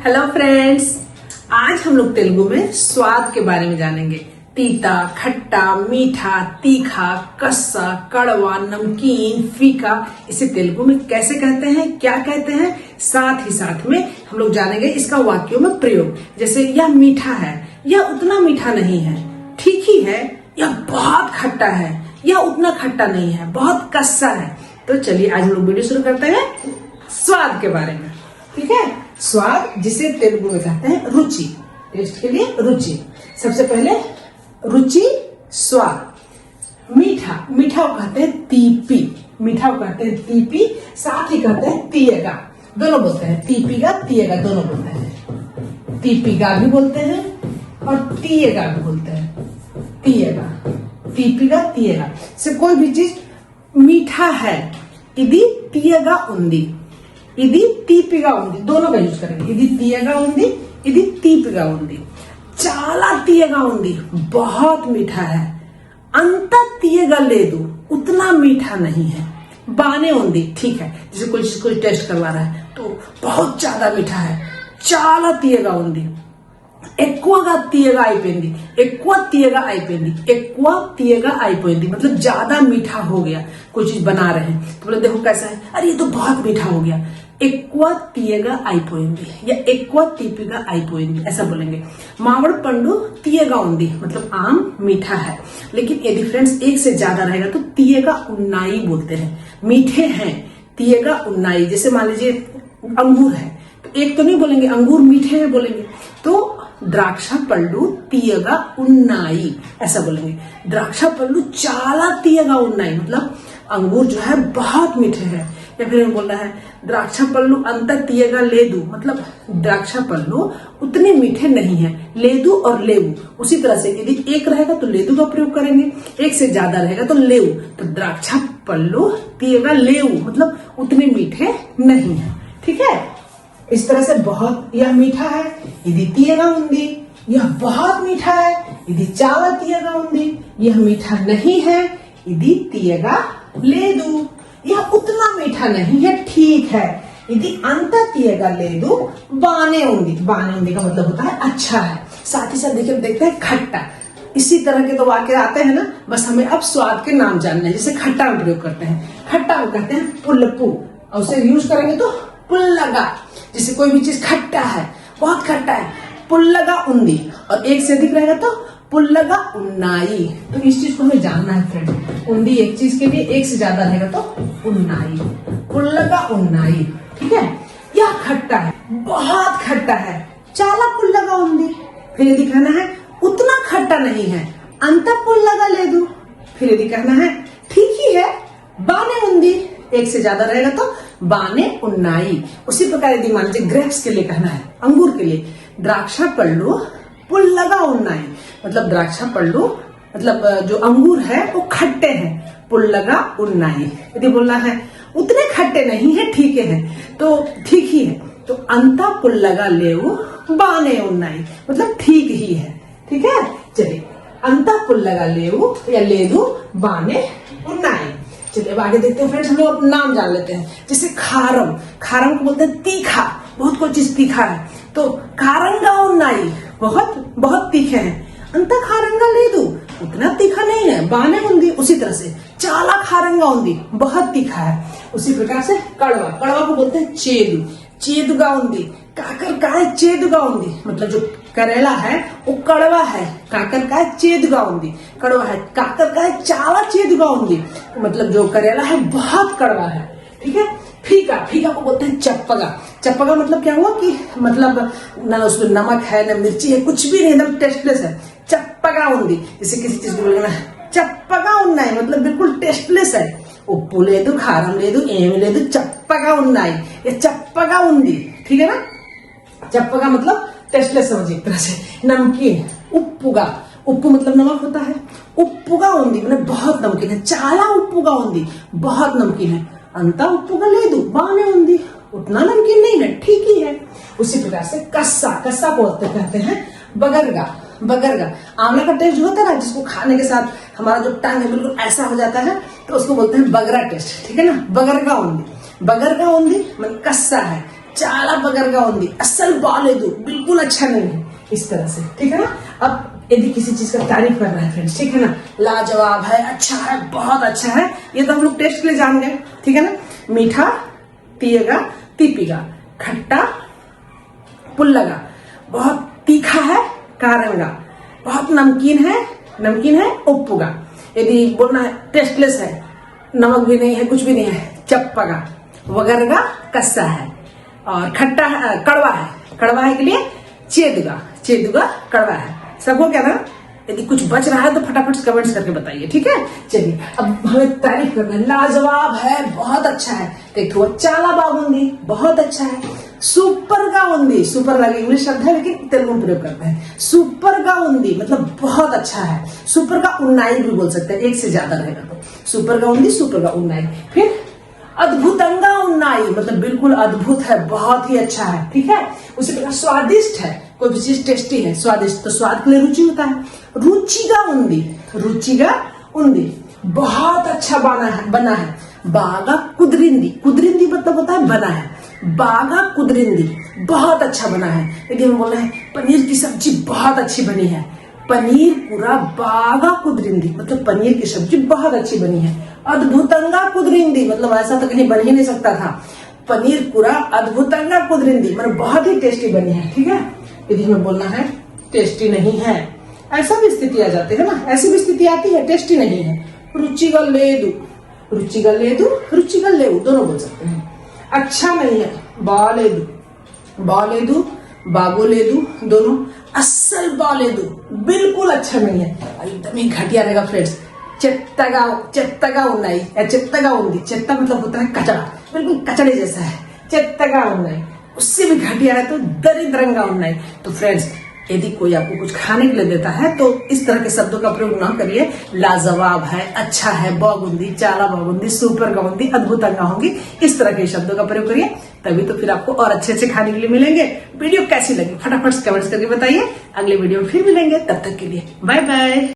Hello friends, आज हम लोग तेलुगु में स्वाद के बारे में जानेंगे। तीता, खट्टा, मीठा, तीखा, कस्सा, कड़वा, नमकीन, फीका, इसे तेलुगु में कैसे कहते हैं, क्या कहते हैं। साथ ही साथ में हम लोग जानेंगे इसका वाक्यों में प्रयोग। जैसे यह मीठा है, यह उतना मीठा नहीं है, ठीक ही है, यह बहुत खट्टा है, यह उतना खट्टा नहीं है, बहुत कस्सा है। तो चलिए आज हम लोग वीडियो शुरू करते हैं स्वाद के बारे में। ठीक है, स्वाद जिसे तेलुगु में कहते हैं रुचि, टेस्ट के लिए रुचि। सबसे पहले रुचि, स्वाद। मीठा, मीठा को कहते हैं तीपी, मीठा को कहते हैं तीपी, साथ ही कहते हैं तीयगा, दोनों बोलते हैं, तीपीगा तीयगा दोनों बोलते हैं। तीपीगा भी बोलते हैं और तीयगा भी बोलते हैं। तीयगा, तीपीगा तीयगा से कोई भी चीज मीठा है। इदी तीयगा उंदी, इदी तीपिगा उंदी, दोनों का यूज करेंगे। इदी तीयगा उंदी, इदी तीपिगा उंदी। चाला तीयगा उंदी, बहुत मीठा है। अंत तीयगा लेदू, उतना मीठा नहीं है। बाने उंदी, ठीक है, जैसे कोई चीज को टेस्ट करवा रहा है तो बहुत ज्यादा मीठा है। चाला तीयगा उंदी, ఎక్కువగా తీయగా అయిపోయింది, ఎక్కువ తీయగా అయిపోయింది, ఎక్కువ తీయగా అయిపోయింది, मतलब ज्यादा मीठा हो गया। कोई चीज बना रहे हैं तो बोले देखो कैसा है, अरे ये तो बहुत मीठा हो गया। ఎక్కువ తీయగా అయిపోయింది या ఎక్కువ తీపిగా అయిపోయింది, ऐसा बोलेंगे। मावड़ पंडु तीयगा उंदी, मतलब आम मीठा है। लेकिन यदि फ्रेंड्स एक से ज्यादा रहेगा तो तीयगा उन्नाई बोलते हैं, मीठे हैं। तीयगा उन्नाई, जैसे मान लीजिए अंगूर है तो एक तो नहीं बोलेंगे अंगूर मीठे हैं बोलेंगे, तो द्राक्षा पल्लू तीयगा उन्नाई, ऐसा बोलेंगे। द्राक्षा पल्लू चाला तीयगा उन्नाई, मतलब अंगूर जो है बहुत मीठे हैं। या फिर बोलना है द्राक्षा पल्लू अंत तीयगा लेदू, मतलब द्राक्षा पल्लू उतने मीठे नहीं है। लेदू और लेवू उसी तरह से, यदि एक रहेगा तो लेदू का प्रयोग करेंगे, एक से ज्यादा रहेगा तो लेवू। तो द्राक्षा पल्लू तीयगा लेवू, मतलब उतने मीठे नहीं है। ठीक है, इस तरह से बहुत, यह मीठा है, यदि तीयगा उंदी, यह बहुत मीठा है, यदि चाला तीयगा उंदी, यह मीठा नहीं है, यदि तीयगा लेदू, यह उतना मीठा नहीं है, ठीक है, यदि अंत तीयगा लेदू बाने उंदी। बाने उंदी का मतलब होता है अच्छा है। साथ ही साथ देखिए देखते हैं खट्टा, इसी तरह के तो वाक्य आते हैं ना, बस हमें अब स्वाद के नाम जानना है। जैसे खट्टा में प्रयोग करते हैं, खट्टा को कहते हैं पुल्लपू, और उसे यूज करेंगे तो पुल्लगा। जैसे कोई भी चीज खट्टा है, बहुत खट्टा है, पुल्लगा उंदी, और एक से अधिक रहेगा तो पुल्लगा उन्नाई। तो इस चीज को हमें जानना है फ्रेंड, उंदी एक चीज के लिए, एक से ज्यादा रहेगा तो उन्नाई, पुल्लगा उन्नाई। ठीक है, यह खट्टा है, बहुत खट्टा है, चाला पुल्लगा उंदी। फिर यदि कहना है उतना खट्टा नहीं है, अंत पुल्लगा लेदू। फिर यदि कहना है ठीक ही है, बाने उंदी, एक से ज्यादा रहेगा तो बाने उन्नाई। उसी प्रकार यदि मान लीजिए ग्रेप्स के लिए कहना है, अंगूर के लिए, द्राक्षा पल्लू पुल्लगा उन्नाई, मतलब द्राक्षा पल्लू मतलब जो अंगूर है वो खट्टे हैं, पुल्लगा उन्नाई। यदि बोलना है उतने खट्टे नहीं है, ठीक है, तो ठीक ही है, तो अंता पुल्लगा लेवू बाने उन्नाई, मतलब ठीक ही है। ठीक है, चलिए, अंता पुल्लगा लेवू या लेदू बाने उन्नाई। चलिए अब आगे देखते हैं फ्रेंड्स, हम लोग नाम जान लेते हैं। जैसे खारम, खारम को बोलते हैं तीखा, बहुत कोई चीज तीखा है तो खारंगा उन्नाई, बहुत बहुत तीखे हैं। अंत खारंगा लेदू, उतना तीखा नहीं है, बाने उंदी। उसी तरह से चाला खारंगा उंदी, बहुत तीखा है। उसी प्रकार से कड़वा, कड़वा को बोलते हैं चेदू, चेदुगा उंदी। काकर का है चेदुगा उंदी, मतलब जो करेला है वो कड़वा है, काकर का है चेदुगा उंदी, कड़वा है। काकर का है चाला चेदुगा उंदी, मतलब जो करेला है बहुत कड़वा है। ठीक है, फीका, फीका को बोलते हैं चप्पगा। चप्पगा मतलब क्या हुआ कि मतलब ना उसमें नमक है ना मिर्ची है, कुछ भी नहीं, एकदम टेस्टलेस है, चप्पगा उंदी। जैसे किसी चीज को बोलना है चप्पगा उन्नाई, मतलब बिल्कुल टेस्टलेस है। उप्पू लेदू, खारम लेदू, एम लेदू, चप्पगा उन्नाई, ये चप्पगा उंदी। ठीक है ना, चप्पगा मतलब टेस्टलेस समझिए एक तरह से। नमकीन, उप्पुगा, उप्पू मतलब नमक होता है, उप्पुगा उंदी मतलब बहुत नमकीन है। चाला उप्पुगा उंदी, बहुत नमकीन है। अंता उप्पुगा लेदू बाने उंदी, उतना नमकीन नहीं है, ठीक ही है। उसी प्रकार से कस्सा, कस्सा को कहते हैं बगरगा, बगरगा। आंवला का टेस्ट जो होता है ना, जिसको खाने के साथ हमारा जो टंग है बिल्कुल ऐसा हो जाता है, तो उसको बोलते हैं बगरा टेस्ट। ठीक है ना, बगरगा उंदी, बगरगा उंदी मतलब कस्सा है, చాలా బగరగా ఉంది, అస్సలు బాలేదు, बिल्कुल अच्छा नहीं है, इस तरह से, ठीक है ना। अब यदि किसी चीज का तारीफ कर रहा है फ्रेंड्स, ठीक है ना, लाजवाब है, अच्छा है, बहुत अच्छा है, ये तो हम लोग टेस्ट के लिए जान गए, ठीक है ना। मीठा पिएगा तीपीगा, खट्टा पुल्लगा, बहुत तीखा है कारणगा, बहुत नमकीन है उप्पुगा। यदि बोलना है टेस्टलेस है, नमक भी नहीं है, कुछ भी नहीं है, चप्पगा, वगरगा कस्सा है, और खट्टा कड़वा है के लिए चेदुगा कड़वा है। सब हो गया ना। यदि कुछ बच रहा है तो फटाफट कमेंट्स करके बताइए, ठीक है। चलिए अब हमें तारीफ करना है। लाजवाब है, बहुत अच्छा है, देखो चाला बागुंदी, बहुत अच्छा है। सुपर गा उंदी, सुपर लगे इंग्लिश शब्द है लेकिन तेलुगु में प्रयोग करते हैं। सुपर गा उंदी मतलब बहुत अच्छा है। सुपर का उन्नाई भी बोल सकते हैं, एक से ज्यादा रहेगा तो सुपर गा उंदी, सुपर का उन्नाई। फिर अद्भुतंगा उन्नाई मतलब बिल्कुल अद्भुत है, बहुत ही अच्छा है, ठीक है। उसी प्रकार स्वादिष्ट है, कोई भी चीज टेस्टी है, स्वादिष्ट तो स्वाद के लिए रुचि होता है। रुचिगा उंदी बहुत अच्छा बना है। बागा कुदरिंदी मतलब होता है बना है। बागा कुदरिंदी बहुत अच्छा बना है। यदि हम बोल रहे हैं पनीर की सब्जी बहुत अच्छी बनी है, पनीर पूरा बागा कुदरिंदी मतलब पनीर की सब्जी बहुत अच्छी बनी है। अद्भुतंगा कुदरिंदी मतलब ऐसा तो कहीं बन ही नहीं सकता था, पनीर पूरा अद्भुतंगा कुदरिंदी मतलब बहुत ही टेस्टी बनी है, ठीक है। यदि हमें बोलना है टेस्टी नहीं है, ऐसा भी स्थिति आ जाती है ना, ऐसी भी स्थिति आती है टेस्टी नहीं है। रुचिगा लेदू दोनों बोल सकते हैं। अच्छा नहीं है, बालेदू बागोलेदू दोनों। अस्सल बालेदू बिल्कुल अच्छा नहीं है, एकदम ही घटिया रहेगा फ्रेंड्स। చెత్తగా ఉన్నాయి, చెత్తగా ఉంది, చెత్త मतलब होता है कचरा, बिल्कुल कचड़े जैसा है, చెత్తగా ఉన్నాయి। उससे भी घटिया है तो दरिद्रंगा ఉన్నాయి। तो फ्रेंड्स यदि कोई आपको कुछ खाने के लिए देता है तो इस तरह के शब्दों का प्रयोग ना करिए। लाजवाब है, अच्छा है, बागुंदी, चाला बागुंदी, सुपर गाउंदी, अद्भुतंगा होंगी, इस तरह के शब्दों का प्रयोग करिए, तभी तो फिर आपको और अच्छे खाने के लिए मिलेंगे। वीडियो कैसी लगी फटाफट कमेंट्स करके बताइए। अगले वीडियो में फिर मिलेंगे, तब तक के लिए बाय बाय।